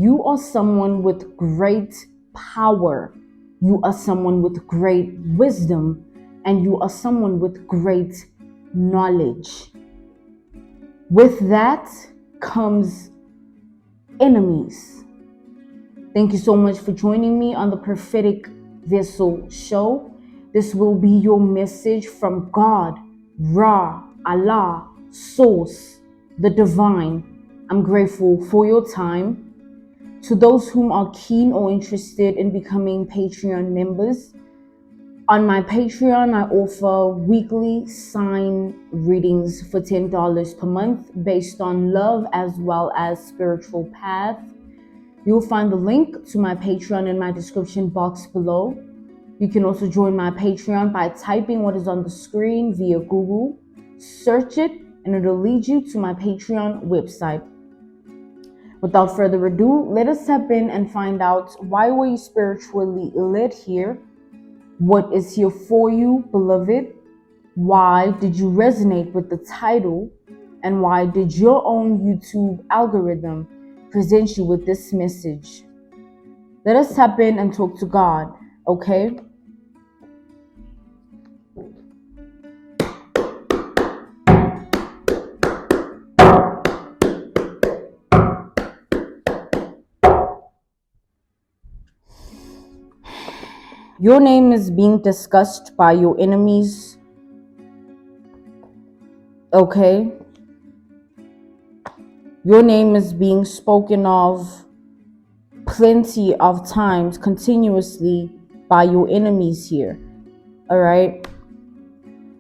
You are someone with great power. You are someone with great wisdom, and you are someone with great knowledge. With that comes enemies. Thank you so much for joining me on the Prophetic Vessel Show. This will be your message from God, Ra, Allah, Source, the Divine. I'm grateful for your time. To those whom are keen or interested in becoming Patreon members, on my Patreon, I offer weekly sign readings for $10 per month based on love as well as spiritual path. You'll find the link to my Patreon in my description box below. You can also join my Patreon by typing what is on the screen via Google. Search it and it'll lead you to my Patreon website. Without further ado, let us step in and find out, why were you spiritually led here? What is here for you, beloved? Why did you resonate with the title? And why did your own YouTube algorithm present you with this message? Let us tap in and talk to God, okay? Your name is being discussed by your enemies, okay? Your name is being spoken of plenty of times continuously by your enemies here, all right?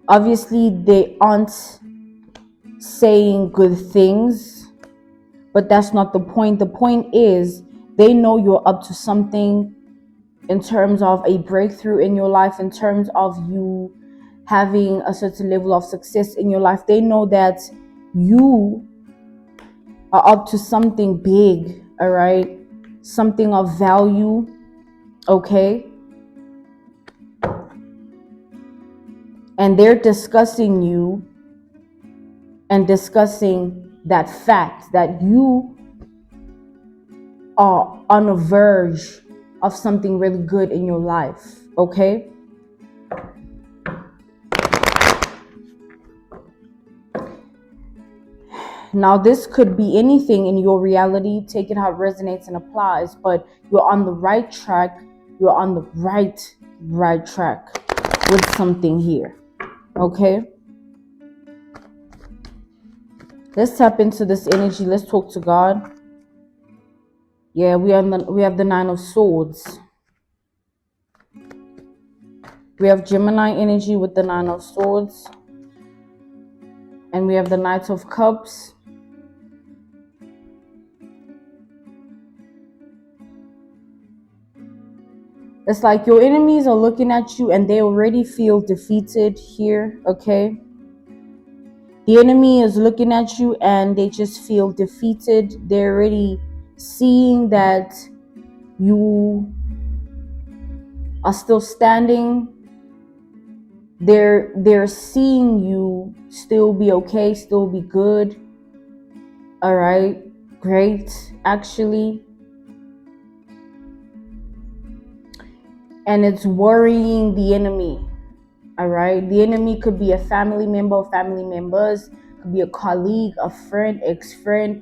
Obviously, they aren't saying good things, but that's not the point. The point is, they know you're up to something in terms of a breakthrough in your life, in terms of you having a certain level of success in your life. They know that you are up to something big, all right? Something of value, okay? And they're discussing you and discussing that fact that you are on the verge of something really good in your life, okay? Now, this could be anything in your reality. Take it how it resonates and applies, but you're on the right track. You're on the right track with something here, okay? Let's tap into this energy. Let's talk to God. Yeah, we have the Nine of Swords. We have Gemini energy with the Nine of Swords. And we have the Knight of Cups. It's like your enemies are looking at you and they already feel defeated here, okay? The enemy is looking at you and they just feel defeated. They're already seeing that you are still standing. They're seeing you still be okay, still be good. All right, great, actually. And it's worrying the enemy. All right, the enemy could be a family member or family members, could be a colleague, a friend, ex-friend,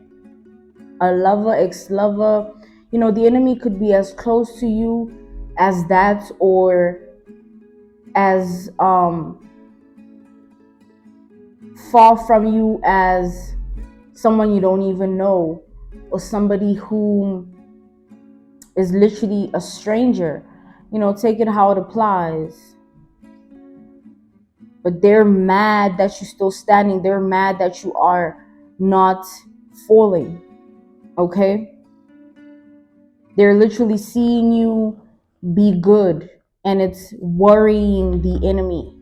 a lover, ex-lover. You know, the enemy could be as close to you as that, or as far from you as someone you don't even know, or somebody who is literally a stranger. You know, take it how it applies. But they're mad that you're still standing. They're mad that you are not falling, okay? They're literally seeing you be good, and it's worrying the enemy.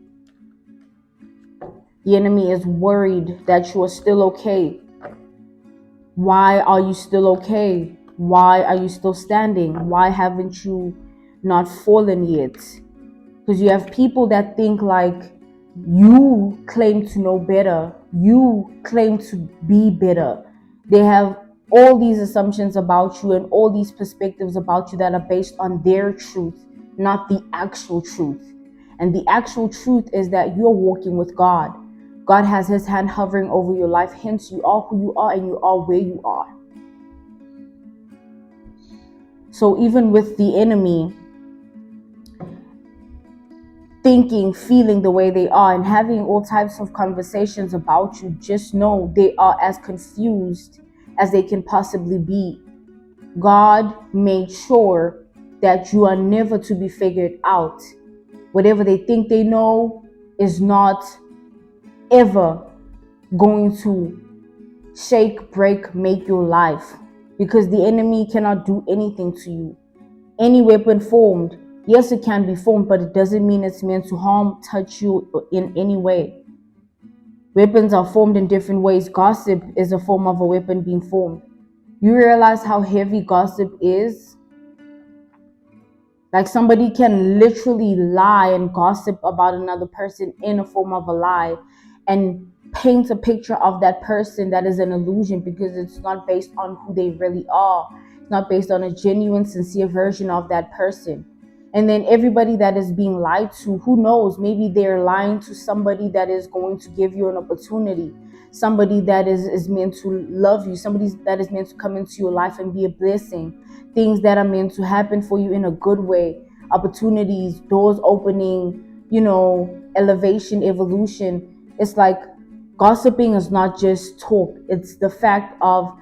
The enemy is worried that you are still okay. Why are you still okay? Why are you still standing? Why haven't you not fallen yet? Because you have people that think like you claim to know better. You claim to be better. They have all these assumptions about you and all these perspectives about you that are based on their truth, not the actual truth. And the actual truth is that you're walking with God. God has his hand hovering over your life. Hence, you are who you are and you are where you are. So even with the enemy thinking, feeling the way they are and having all types of conversations about you, just know they are as confused as they can possibly be. God made sure that you are never to be figured out. Whatever they think they know is not ever going to shake, break, make your life, because the enemy cannot do anything to you. Any weapon formed, yes, it can be formed, but it doesn't mean it's meant to harm, touch you in any way. Weapons are formed in different ways. Gossip is a form of a weapon being formed. You realize how heavy gossip is? Like, somebody can literally lie and gossip about another person in a form of a lie and paint a picture of that person that is an illusion, because it's not based on who they really are. It's not based on a genuine, sincere version of that person. And then everybody that is being lied to, who knows, maybe they're lying to somebody that is going to give you an opportunity, somebody that is meant to love you, somebody that is meant to come into your life and be a blessing, things that are meant to happen for you in a good way, opportunities, doors opening, elevation, evolution. It's like gossiping is not just talk. It's the fact of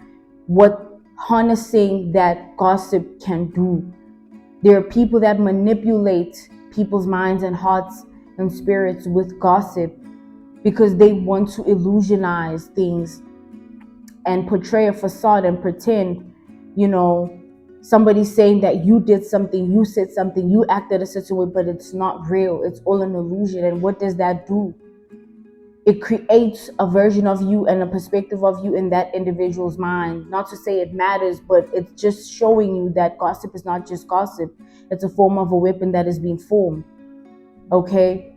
what harnessing that gossip can do. There are people that manipulate people's minds and hearts and spirits with gossip because they want to illusionize things and portray a facade and pretend, somebody saying that you did something, you said something, you acted a certain way, but it's not real. It's all an illusion. And what does that do? It creates a version of you and a perspective of you in that individual's mind. Not to say it matters, but it's just showing you that gossip is not just gossip. It's a form of a weapon that is being formed. Okay?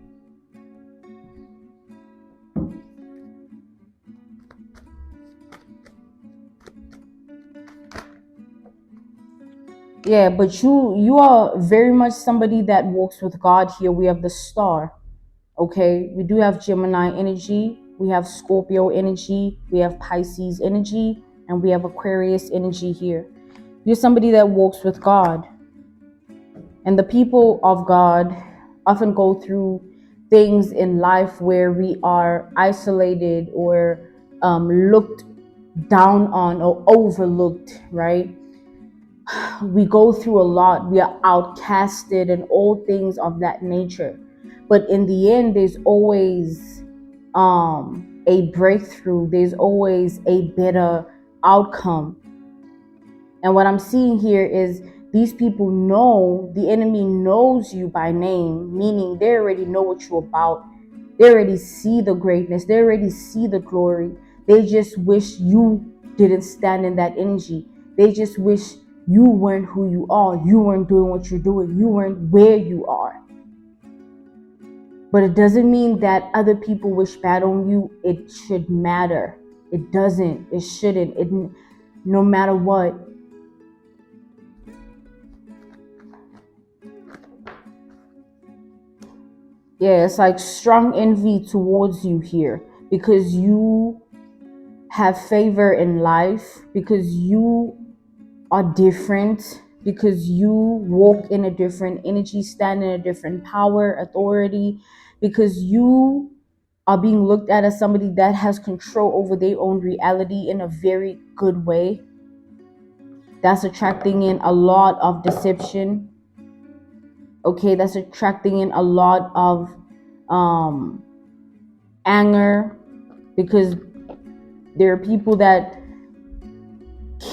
Yeah, but you are very much somebody that walks with God here. We have the star. Okay, we do have Gemini energy, we have Scorpio energy, we have Pisces energy, and we have Aquarius energy here. You're somebody that walks with God. And the people of God often go through things in life where we are isolated or looked down on or overlooked, right? We go through a lot. We are outcasted and all things of that nature. But in the end, there's always a breakthrough. There's always a better outcome. And what I'm seeing here is these people know, the enemy knows you by name, meaning they already know what you're about. They already see the greatness. They already see the glory. They just wish you didn't stand in that energy. They just wish you weren't who you are. You weren't doing what you're doing. You weren't where you are. But it doesn't mean that other people wish bad on you. It should matter. It doesn't. It shouldn't. No matter what. Yeah, it's like strong envy towards you here because you have favor in life, because you are different, because you walk in a different energy, stand in a different power, authority, because you are being looked at as somebody that has control over their own reality in a very good way. That's attracting in a lot of deception. Okay, that's attracting in a lot of anger, because there are people that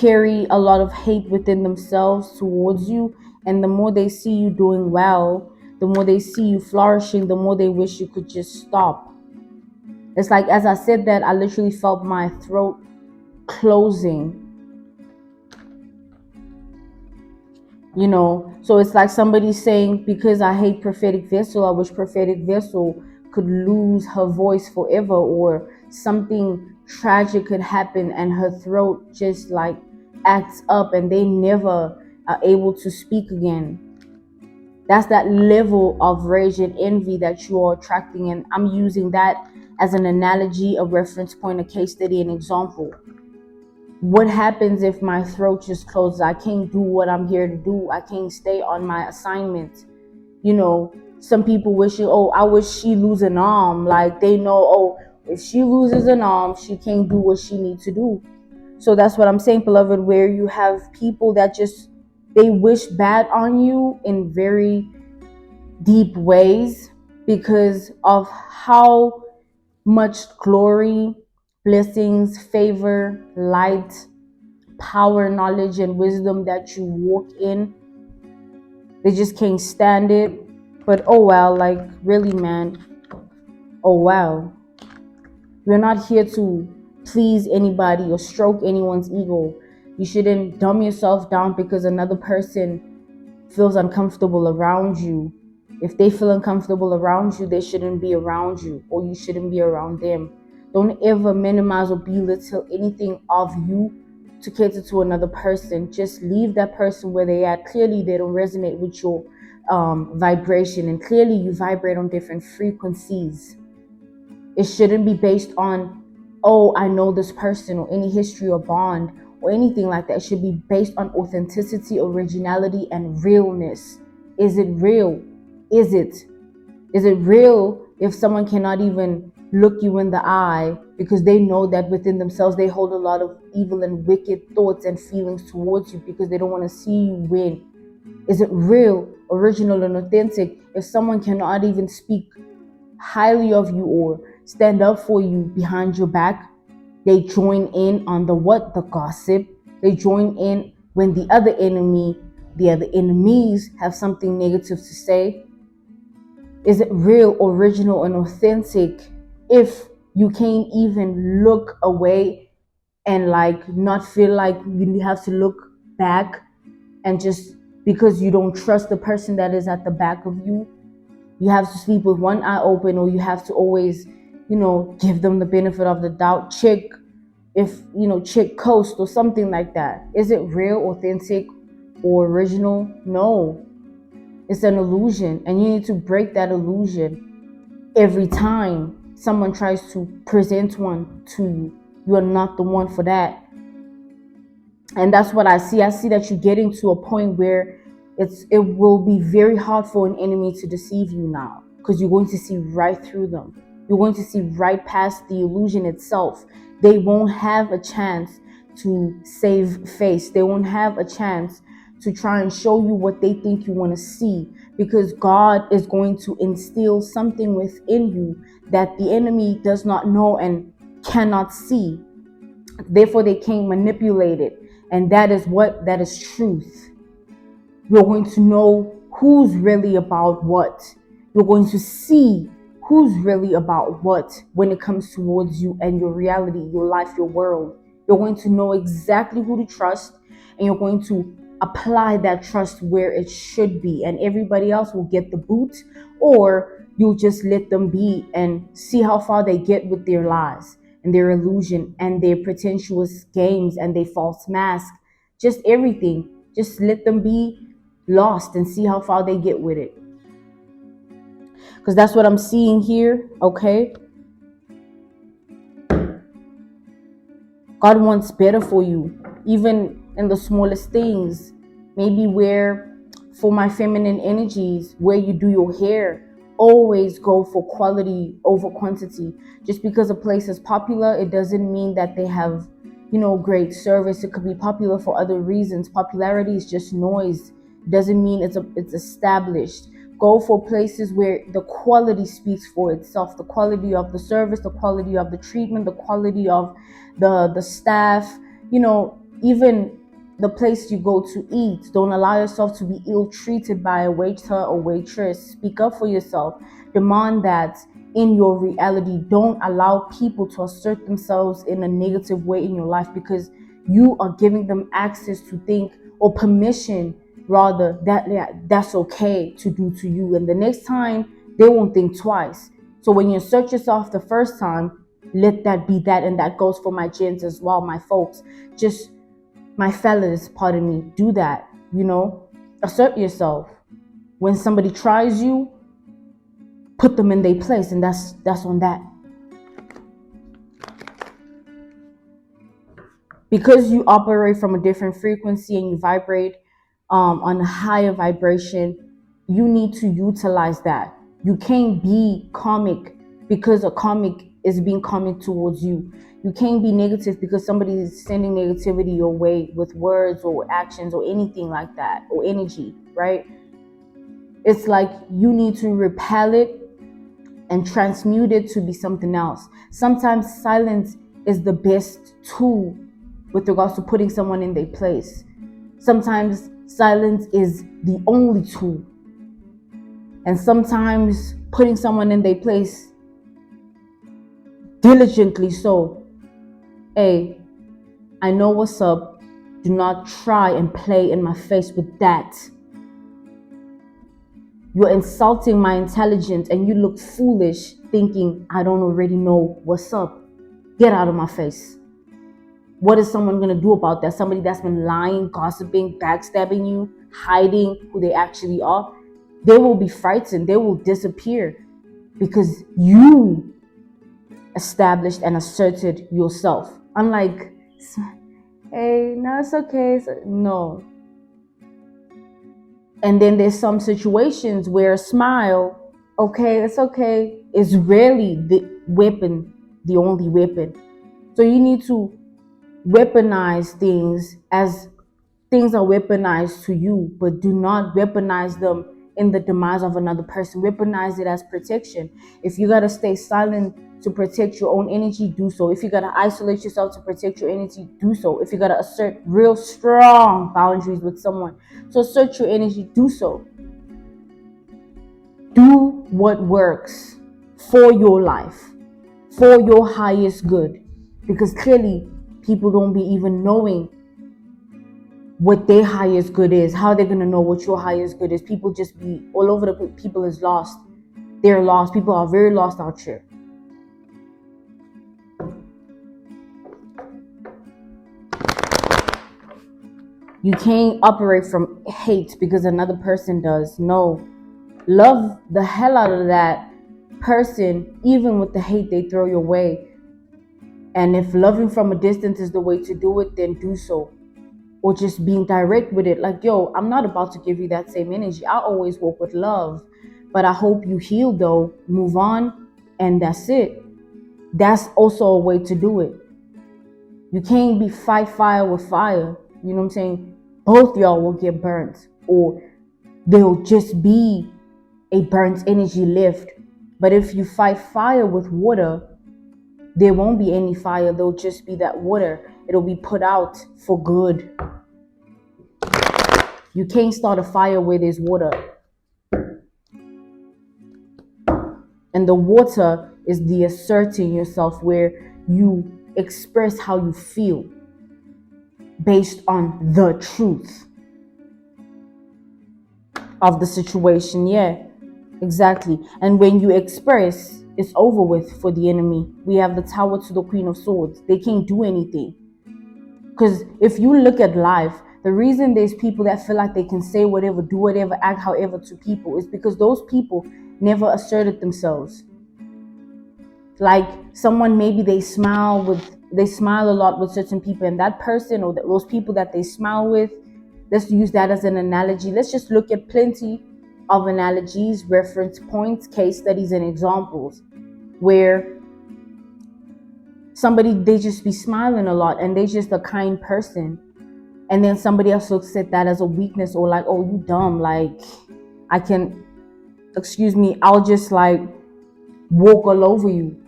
carry a lot of hate within themselves towards you, and the more they see you doing well, the more they see you flourishing, the more they wish you could just stop. It's like, as I said that, I literally felt my throat closing. So it's like somebody saying, because I hate Prophetic Vessel, I wish Prophetic Vessel could lose her voice forever, or something tragic could happen and her throat just like acts up and they never are able to speak again. That's that level of rage and envy that you are attracting. And I'm using that as an analogy, a reference point, a case study, an example. What happens if my throat just closes? I can't do what I'm here to do. I can't stay on my assignment. Some people wishing, oh, I wish she lose an arm. Like they know, oh, if she loses an arm, she can't do what she needs to do. So that's what I'm saying, beloved, where you have people that just, they wish bad on you in very deep ways because of how much glory, blessings, favor, light, power, knowledge, and wisdom that you walk in. They just can't stand it. But oh well, like really, man. Oh wow. We're not here to please anybody or stroke anyone's ego. You shouldn't dumb yourself down because another person feels uncomfortable around you. If they feel uncomfortable around you, they shouldn't be around you, or you shouldn't be around them. Don't ever minimize or belittle anything of you to cater to another person. Just leave that person where they at. Clearly they don't resonate with your vibration, and clearly you vibrate on different frequencies. It shouldn't be based on, oh, I know this person, or any history or bond or anything like that. It should be based on authenticity, originality, and realness. Is it real? Is it real if someone cannot even look you in the eye because they know that within themselves they hold a lot of evil and wicked thoughts and feelings towards you because they don't want to see you win? Is it real, original, and authentic if someone cannot even speak highly of you or stand up for you behind your back? They join in on the what? The gossip. They join in when the other enemies have something negative to say. Is it real, original, and authentic if you can't even look away and like not feel like you have to look back, and just because you don't trust the person that is at the back of you, you have to sleep with one eye open, or you have to always, give them the benefit of the doubt. Check coast or something like that. Is it real, authentic, or original? No, it's an illusion, and you need to break that illusion every time someone tries to present one to you. You are not the one for that. And that's what I see. I see that you're getting to a point where it will be very hard for an enemy to deceive you now, because you're going to see right through them. You're going to see right past the illusion itself. They won't have a chance to save face. They won't have a chance to try and show you what they think you want to see, because God is going to instill something within you that the enemy does not know and cannot see. Therefore, they can't manipulate it. And that is truth. You're going to know who's really about what. You're going to see who's really about what when it comes towards you and your reality, your life, your world. You're going to know exactly who to trust, and you're going to apply that trust where it should be. And everybody else will get the boot, or you'll just let them be and see how far they get with their lies and their illusion and their pretentious games and their false mask. Just everything. Just let them be lost and see how far they get with it. Because that's what I'm seeing here, okay? God wants better for you, even in the smallest things. Maybe where, for my feminine energies, where you do your hair, always go for quality over quantity. Just because a place is popular, it doesn't mean that they have, great service. It could be popular for other reasons. Popularity is just noise. It doesn't mean it's established. Go for places where the quality speaks for itself. The quality of the service, the quality of the treatment, the quality of the staff, even the place you go to eat. Don't allow yourself to be ill-treated by a waiter or waitress. Speak up for yourself. Demand that in your reality. Don't allow people to assert themselves in a negative way in your life, because you are giving them access to think, or permission rather, that's okay to do to you. And the next time, they won't think twice. So when you assert yourself the first time, let that be that. And that goes for my gens as well, my folks. Just My fellas, pardon me, do that. Assert yourself. When somebody tries you, put them in their place, and that's on that. Because you operate from a different frequency and you vibrate on a higher vibration, you need to utilize that. You can't be karmic because a karmic is being karmic towards you. You can't be negative because somebody is sending negativity your way with words or actions or anything like that, or energy, right? It's like you need to repel it and transmute it to be something else. Sometimes silence is the best tool with regards to putting someone in their place. Sometimes silence is the only tool. And sometimes putting someone in their place diligently so. Hey, I know what's up. Do not try and play in my face with that. You're insulting my intelligence and you look foolish thinking I don't already know what's up. Get out of my face. What is someone going to do about that? Somebody that's been lying, gossiping, backstabbing you, hiding who they actually are, they will be frightened. They will disappear because you established and asserted yourself. Unlike, hey, no, it's okay. No. And then there's some situations where a smile, okay, it's okay, is rarely the weapon, the only weapon. So you need to weaponize things as things are weaponized to you, but do not weaponize them in the demise of another person. Weaponize it as protection. If you gotta stay silent to protect your own energy, do so. If you gotta isolate yourself to protect your energy, do so. If you gotta assert real strong boundaries with someone to assert your energy, do so. Do what works for your life, for your highest good, because clearly people don't be even knowing what their highest good is. How they're gonna know what your highest good is? People just be all over the place. People is lost. They're lost. People are very lost out here. You can't operate from hate because another person does. No. Love the hell out of that person, even with the hate they throw your way. And if loving from a distance is the way to do it, then do so. Or just being direct with it. Like, yo, I'm not about to give you that same energy. I always work with love. But I hope you heal though. Move on. And that's it. That's also a way to do it. You can't be fight fire with fire. You know what I'm saying? Both y'all will get burnt. Or there'll just be a burnt energy lift. But if you fight fire with water, there won't be any fire. There'll just be that water. It'll be put out for good. You can't start a fire where there's water. And the water is the asserting yourself, where you express how you feel based on the truth of the situation. Yeah, exactly. And when you express, it's over with for the enemy. We have the Tower to the Queen of Swords. They can't do anything. Because if you look at life, the reason there's people that feel like they can say whatever, do whatever, act however to people is because those people never asserted themselves. Like someone, maybe they smile a lot with certain people, and that person or those people that they smile with, let's use that as an analogy. Let's just look at plenty of analogies, reference points, case studies, and examples where somebody, they just be smiling a lot and they just a kind person. And then somebody else looks at that as a weakness, or like, oh, you dumb. Like, I'll just like walk all over you.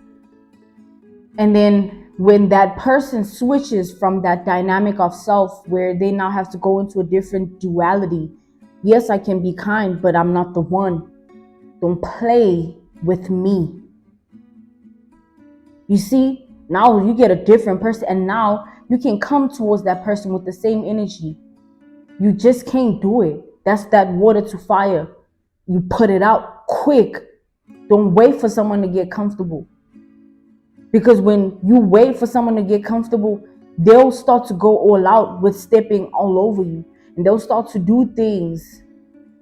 And then when that person switches from that dynamic of self, where they now have to go into a different duality. Yes, I can be kind, but I'm not the one. Don't play with me. You see? Now you get a different person, and now you can come towards that person with the same energy. You just can't do it. That's that water to fire. You put it out quick. Don't wait for someone to get comfortable. Because when you wait for someone to get comfortable, they'll start to go all out with stepping all over you. And they'll start to do things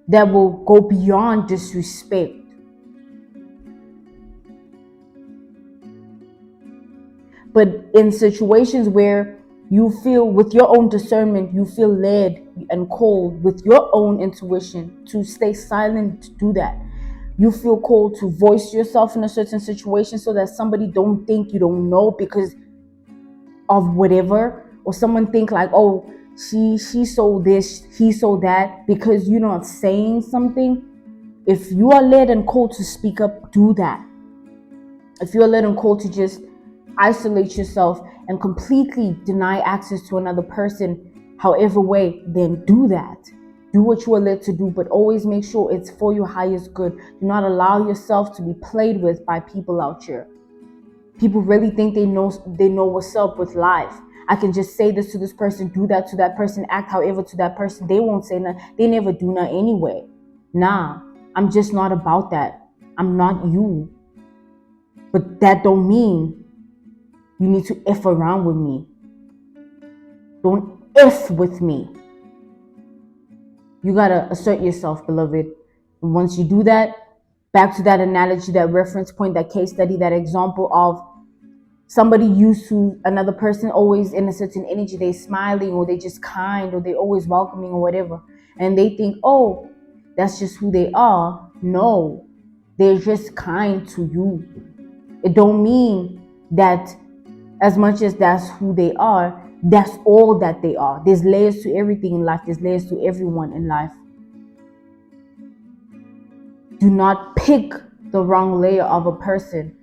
that will go beyond disrespect. But in situations where you feel with your own discernment, you feel led and called with your own intuition to stay silent, to do that. You feel called to voice yourself in a certain situation so that somebody don't think you don't know because of whatever, or someone think like, oh, she sold this, he sold that, because you're not saying something. If you are led and called to speak up, do that. If you're led and called to just isolate yourself and completely deny access to another person, however way, then do that. Do what you are led to do, but always make sure it's for your highest good. Do not allow yourself to be played with by people out here. People really think they know what's up with life. I can just say this to this person, do that to that person, act however to that person. They won't say nothing. They never do nothing anyway. Nah, I'm just not about that. I'm not you. But that don't mean you need to F around with me. Don't F with me. You gotta assert yourself, beloved. And once you do that, back to that analogy, that reference point, that case study, that example of somebody used to another person always in a certain energy, they smiling or they just kind or they always welcoming or whatever. And they think, oh, that's just who they are. No, they're just kind to you. It don't mean that as much as that's who they are, that's all that they are. There's layers to everything in life. There's layers to everyone in life. Do not pick the wrong layer of a person.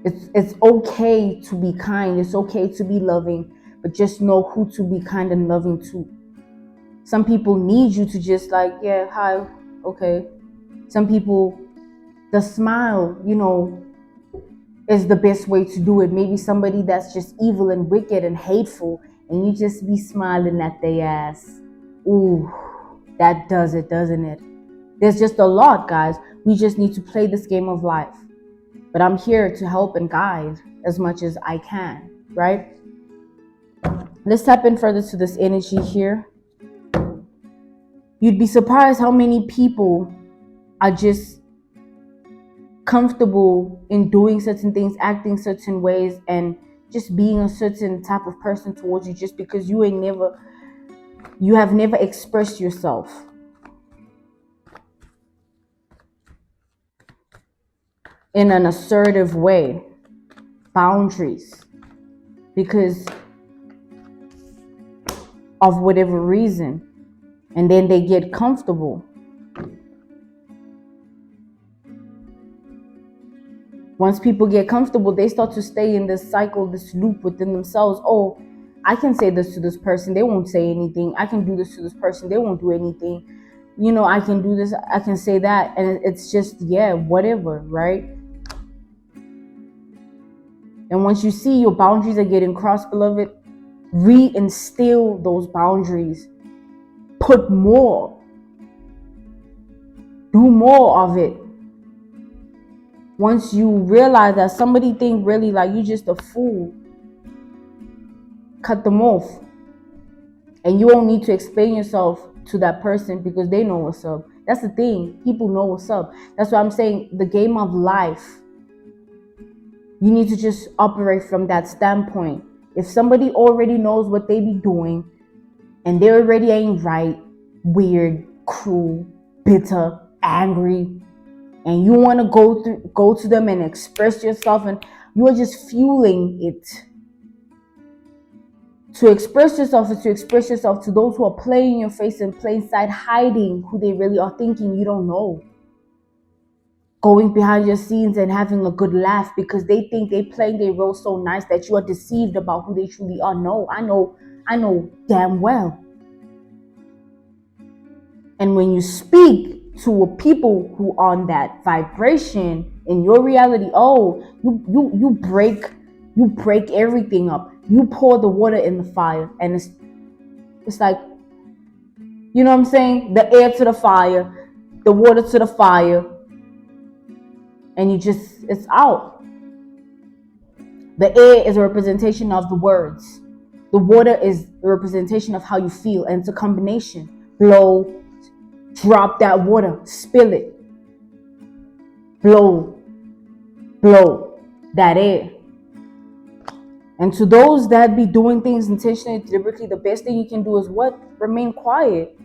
It's okay to be kind. It's okay to be loving, but just know who to be kind and loving to. Some people need you to just like, yeah, hi, okay. Some people, the smile, is the best way to do it. Maybe somebody that's just evil and wicked and hateful, and you just be smiling at their ass. Ooh, that does it, doesn't it? There's just a lot, guys. We just need to play this game of life. But I'm here to help and guide as much as I can, right? Let's tap in further to this energy here. You'd be surprised how many people are just comfortable in doing certain things, acting certain ways, and just being a certain type of person towards you just because you have never expressed yourself. In an assertive way. Boundaries. Because of whatever reason. And then they get comfortable. Once people get comfortable, they start to stay in this cycle, this loop within themselves. Oh, I can say this to this person, they won't say anything. I can do this to this person, they won't do anything. I can do this, I can say that. And it's just, yeah, whatever, right? And once you see your boundaries are getting crossed, beloved, reinstill those boundaries. Put more. Do more of it. Once you realize that somebody think really like you just a fool, cut them off. And you won't need to explain yourself to that person because they know what's up. That's the thing. People know what's up. That's why I'm saying the game of life. You need to just operate from that standpoint. If somebody already knows what they be doing and they already ain't right, weird, cruel, bitter, angry, and you want to go to them and express yourself, and you are just fueling it. To express yourself is to express yourself to those who are playing in your face in plain sight, hiding who they really are, thinking you don't know. Going behind your scenes and having a good laugh because they think they playing their role so nice that you are deceived about who they truly are. No, I know damn well. And when you speak to a people who are on that vibration in your reality, oh, you break everything up. You pour the water in the fire, and it's like, you know what I'm saying? The air to the fire, the water to the fire, and it's out. The air is a representation of the words. The water is a representation of how you feel, and it's a combination. Blow, drop that water, spill it. Blow that air. And to those that be doing things intentionally, deliberately, the best thing you can do is what? Remain quiet.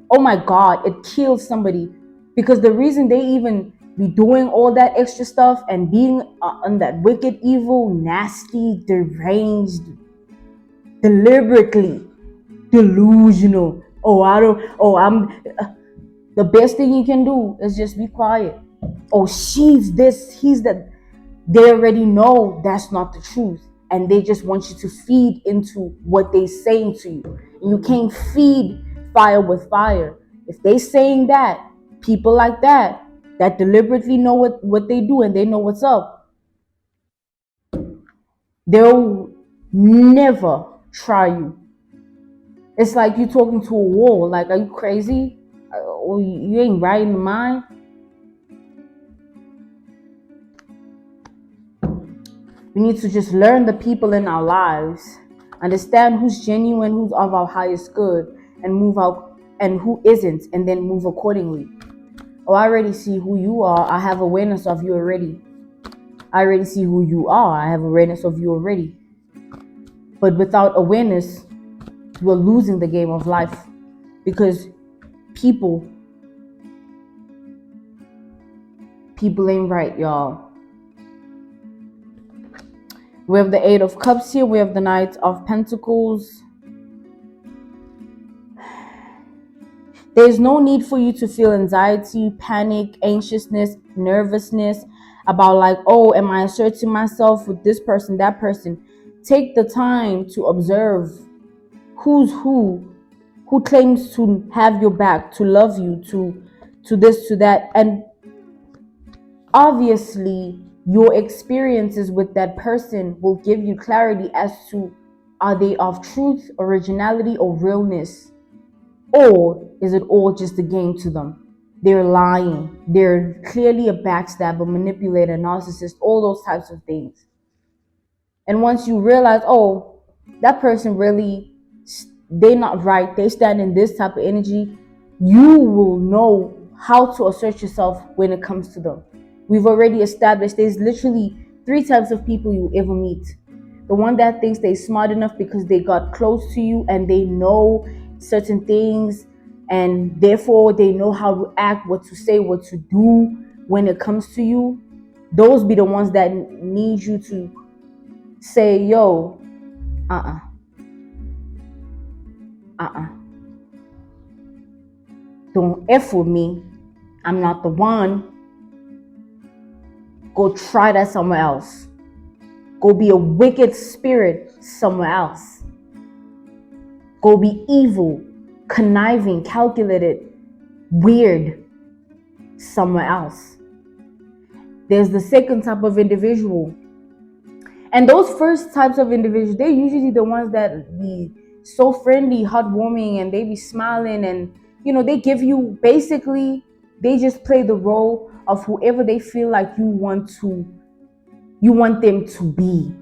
Oh my God, it kills somebody. Because the reason they even be doing all that extra stuff and being on that wicked, evil, nasty, deranged, deliberately delusional. The best thing you can do is just be quiet. Oh, she's this, he's that. They already know that's not the truth. And they just want you to feed into what they're saying to you. And you can't feed fire with fire. If they saying that, people like that deliberately know what they do and they know what's up, they'll never try you. It's like you talking to a wall. Like, are you crazy? Or you ain't right in the mind? We need to just learn the people in our lives, understand who's genuine, who's of our highest good, and move out, and who isn't, and then move accordingly. Oh, I already see who you are. I have awareness of you already. I already see who you are. I have awareness of you already. But without awareness, we're losing the game of life, because people ain't right, y'all. We have the Eight of Cups here. We have the Knight of Pentacles. There's no need for you to feel anxiety, panic, anxiousness, nervousness about like, oh, am I asserting myself with this person, that person? Take the time to observe who's who claims to have your back, to love you, to this, to that. And obviously, your experiences with that person will give you clarity as to, are they of truth, originality, or realness? Or is it all just a game to them? They're lying. They're clearly a backstabber, manipulator, narcissist, all those types of things. And once you realize, oh, that person really, they're not right, they stand in this type of energy, you will know how to assert yourself when it comes to them. We've already established there's literally 3 types of people you ever meet. The one that thinks they're smart enough because they got close to you and they know certain things, and therefore they know how to act, what to say, what to do when it comes to you. Those be the ones that need you to say, yo, don't F with me. I'm not the one. Go try that somewhere else. Go be a wicked spirit somewhere else. Go be evil, conniving, calculated, weird somewhere else. There's the second type of individual. And those first types of individuals, they're usually the ones that be so friendly, heartwarming, and they be smiling, and they give you, basically, they just play the role of whoever they feel like you want them to be.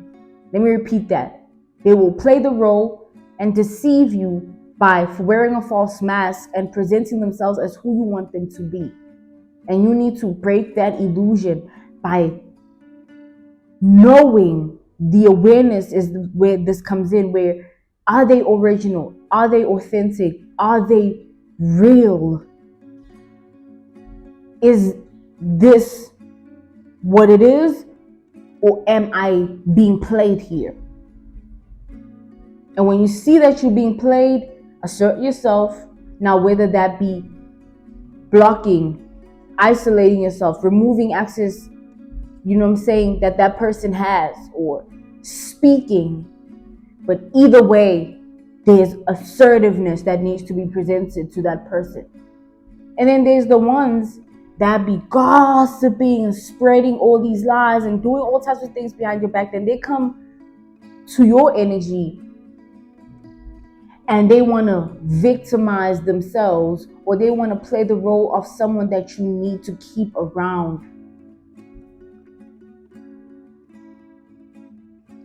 Let me repeat that. They will play the role and deceive you by wearing a false mask and presenting themselves as who you want them to be. And you need to break that illusion by knowing. The awareness is where this comes in, where are they original? Are they authentic? Are they real? Is this what it is? Or am I being played here? And when you see that you're being played, assert yourself. Now, whether that be blocking, isolating yourself, removing access, that person has, or speaking. But either way, there's assertiveness that needs to be presented to that person. And then there's the ones that be gossiping and spreading all these lies and doing all types of things behind your back. Then they come to your energy and they want to victimize themselves, or they want to play the role of someone that you need to keep around.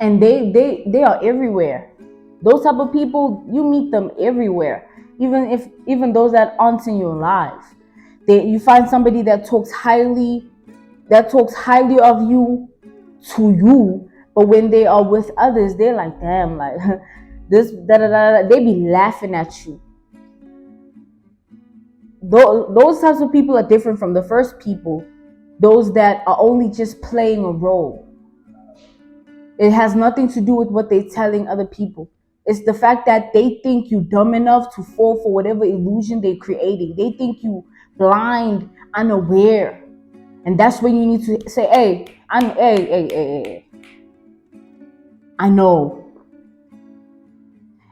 And they are everywhere. Those type of people, you meet them everywhere. Even those that aren't in your life. You find somebody that talks highly of you to you, but when they are with others, they're like, damn, like this, da da da. They be laughing at you. Those types of people are different from the first people, those that are only just playing a role. It has nothing to do with what they're telling other people. It's the fact that they think you dumb enough to fall for whatever illusion they're creating. They think you blind, unaware. And that's when you need to say, hey, hey, I know.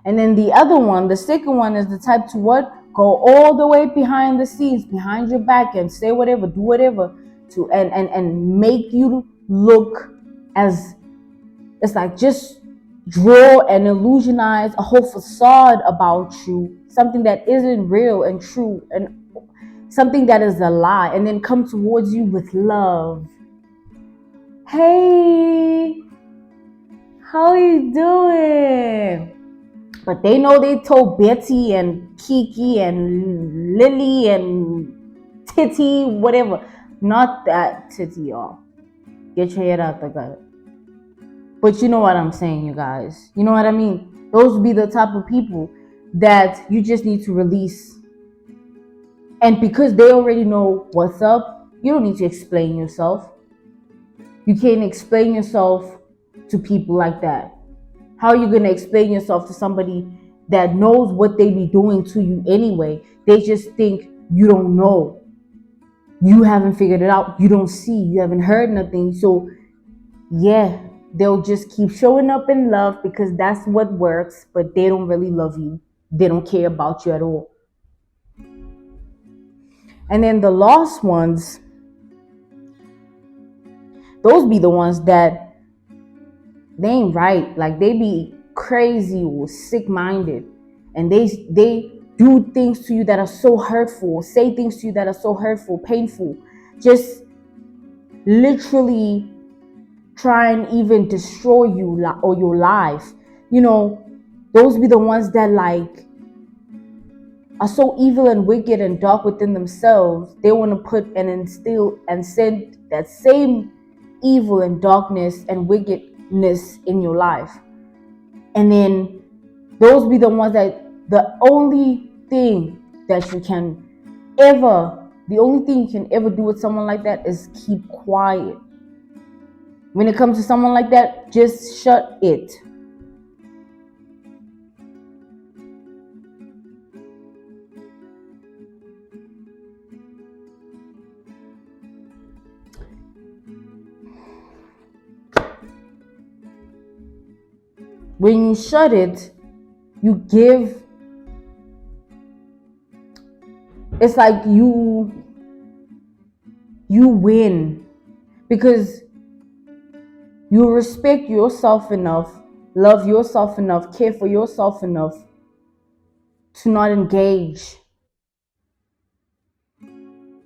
And then the other one, the second one, is the type to what? Go all the way behind the scenes, behind your back, and say whatever, do whatever to and make you look as, it's like just draw and illusionize a whole facade about you, something that isn't real and true, and something that is a lie, and then come towards you with love. Hey, how are you doing? But they know they told Betty and Kiki and Lily and Titty, whatever. Not that Titty, y'all. Get your head out the gutter. But you know what I'm saying, you guys. You know what I mean? Those would be the type of people that you just need to release. And because they already know what's up, you don't need to explain yourself. You can't explain yourself to people like that. How are you going to explain yourself to somebody that knows what they be doing to you anyway? They just think you don't know. You haven't figured it out. You don't see. You haven't heard nothing. So, yeah, they'll just keep showing up in love because that's what works, but they don't really love you. They don't care about you at all. And then the lost ones, those be the ones that they ain't right. Like, they be crazy or sick-minded, and they do things to you that are so hurtful, say things to you that are so hurtful, painful, just literally try and even destroy you or your life. You know, those be the ones that like are so evil and wicked and dark within themselves. They want to put and instill and send that same evil and darkness and wickedness in your life. And then those be the ones that the only thing you can ever do with someone like that is keep quiet. When it comes to someone like that, just shut it. When you shut it, you give, it's like you win, because you respect yourself enough, love yourself enough, care for yourself enough to not engage,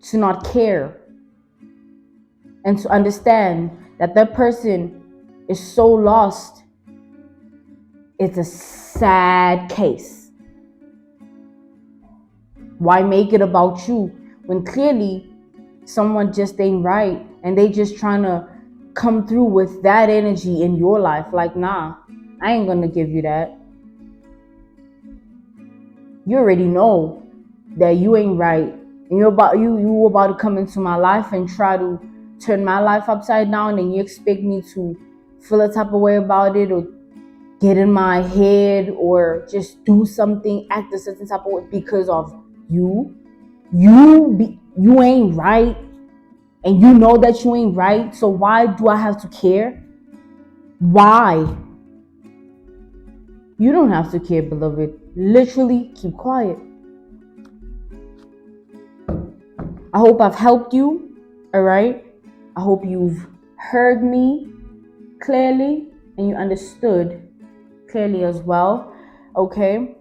to not care, and to understand that person is so lost. It's a sad case. Why make it about you when clearly someone just ain't right and they just trying to come through with that energy in your life? Like, nah, I ain't gonna give you that. You already know that you ain't right, and you about to come into my life and try to turn my life upside down, and you expect me to feel a type of way about it, or get in my head, or just do something, act a certain type of way because of you. You ain't right, and you know that you ain't right. So why do I have to care? Why? You don't have to care, beloved. Literally, keep quiet. I hope I've helped you. All right. I hope you've heard me clearly and you understood clearly as well. Okay.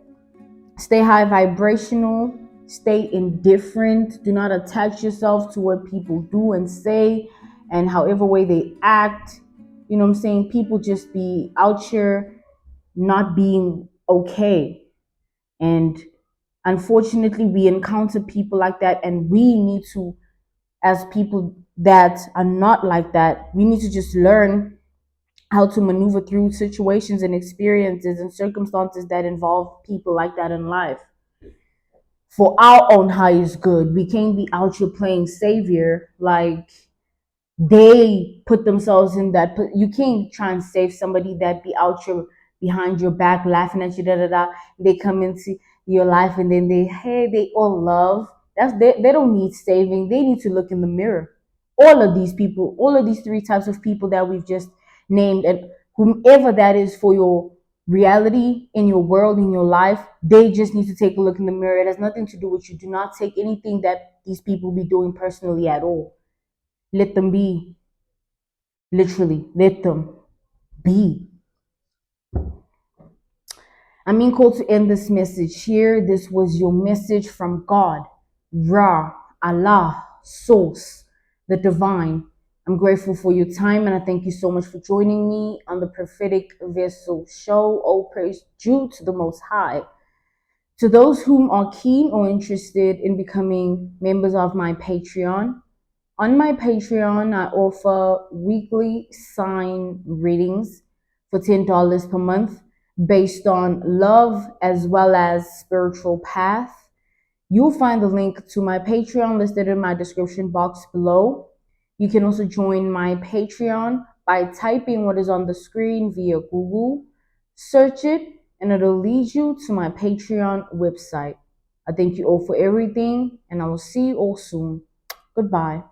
Stay high vibrational. Stay indifferent. Do not attach yourself to what people do and say and however way they act. You know what I'm saying? People just be out here not being okay. And unfortunately, we encounter people like that, and we need to, as people that are not like that, we need to just learn how to maneuver through situations and experiences and circumstances that involve people like that in life for our own highest good. We can't be out here playing savior like they put themselves in that. You can't try and save somebody that be out here behind your back laughing at you, da da da. They come into your life and then they all love. They don't need saving. They need to look in the mirror. All of these people, all of these three types of people that we've just named, and whomever that is for your reality in your world, in your life, they just need to take a look in the mirror. It has nothing to do with you. Do not take anything that these people be doing personally at all. Let them be. Literally, let them be. I'm being called to end this message here. This was your message from God, Ra, Allah, Source, the Divine. I'm grateful for your time and I thank you so much for joining me on the Prophetic Vessel Show. All praise due to the Most High. To those whom are keen or interested in becoming members of my Patreon, on my Patreon, I offer weekly sign readings for $10 per month based on love as well as spiritual path. You'll find the link to my Patreon listed in my description box below. You can also join my Patreon by typing what is on the screen via Google. Search it and it'll lead you to my Patreon website. I thank you all for everything and I will see you all soon. Goodbye.